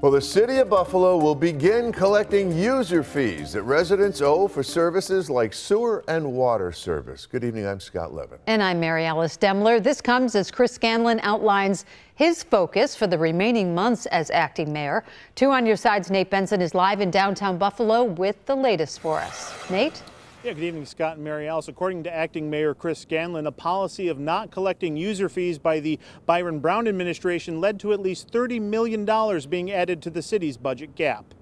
Well, the city of Buffalo will begin collecting user fees that residents owe for services like sewer and water service. Good evening, I'm Scott Levin. And I'm Mary Alice Demler. This comes as Chris Scanlon outlines his focus for the remaining months as acting mayor. 2 on Your Side's Nate Benson is live in downtown Buffalo with the latest for us. Nate? Yeah, good evening, Scott and Mary Alice. According to Acting Mayor Chris Scanlon, a policy of not collecting user fees by the Byron Brown administration led to at least $30 million being added to the city's budget gap.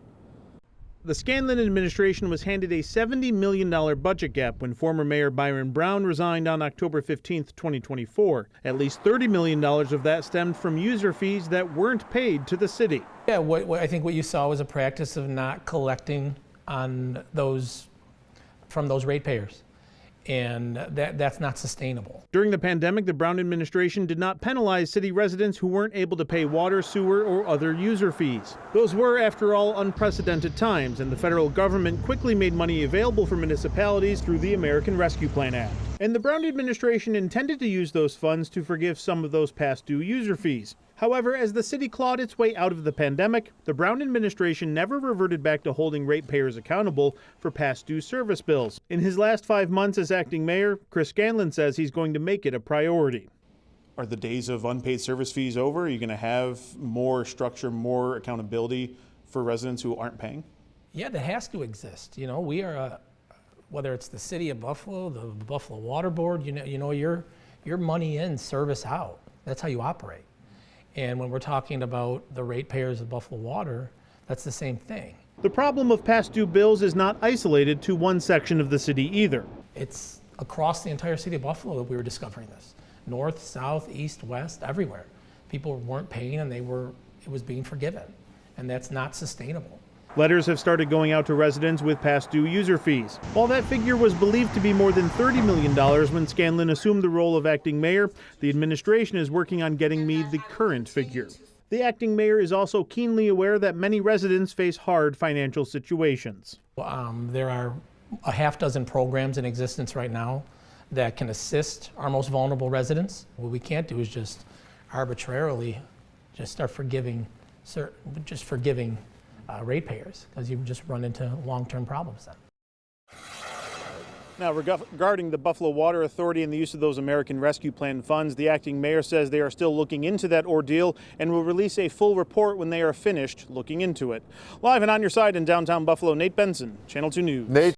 The Scanlon administration was handed a $70 million budget gap when former Mayor Byron Brown resigned on October 15, 2024. At least $30 million of that stemmed from user fees that weren't paid to the city. Yeah, I think what you saw was a practice of not collecting on those from those ratepayers, and that's not sustainable. During the pandemic, the Brown administration did not penalize city residents who weren't able to pay water, sewer, or other user fees. Those were, after all, unprecedented times, and the federal government quickly made money available for municipalities through the American Rescue Plan Act. And the Brown administration intended to use those funds to forgive some of those past due user fees. However, as the city clawed its way out of the pandemic, the Brown administration never reverted back to holding ratepayers accountable for past due service bills. In his last 5 months as acting mayor, Chris Scanlon says he's going to make it a priority. Are the days of unpaid service fees over? Are you going to have more structure, more accountability for residents who aren't paying? Yeah, that has to exist. You know, we are, whether it's the city of Buffalo, the Buffalo Water Board, you know, your money in, service out. That's how you operate. And when we're talking about the ratepayers of Buffalo Water, that's the same thing. The problem of past due bills is not isolated to one section of the city either. It's across the entire city of Buffalo that we were discovering this. North, south, east, west, everywhere. People weren't paying and it was being forgiven. And that's not sustainable. Letters have started going out to residents with past due user fees. While that figure was believed to be more than $30 million when Scanlon assumed the role of acting mayor, the administration is working on getting me the current figure. The acting mayor is also keenly aware that many residents face hard financial situations. There are a half dozen programs in existence right now that can assist our most vulnerable residents. What we can't do is just arbitrarily just start forgiving ratepayers, because you just run into long-term problems then. Now, regarding the Buffalo Water Authority and the use of those American Rescue Plan funds, the acting mayor says they are still looking into that ordeal and will release a full report when they are finished looking into it. Live and on your side in downtown Buffalo, Nate Benson, Channel 2 News. Nate.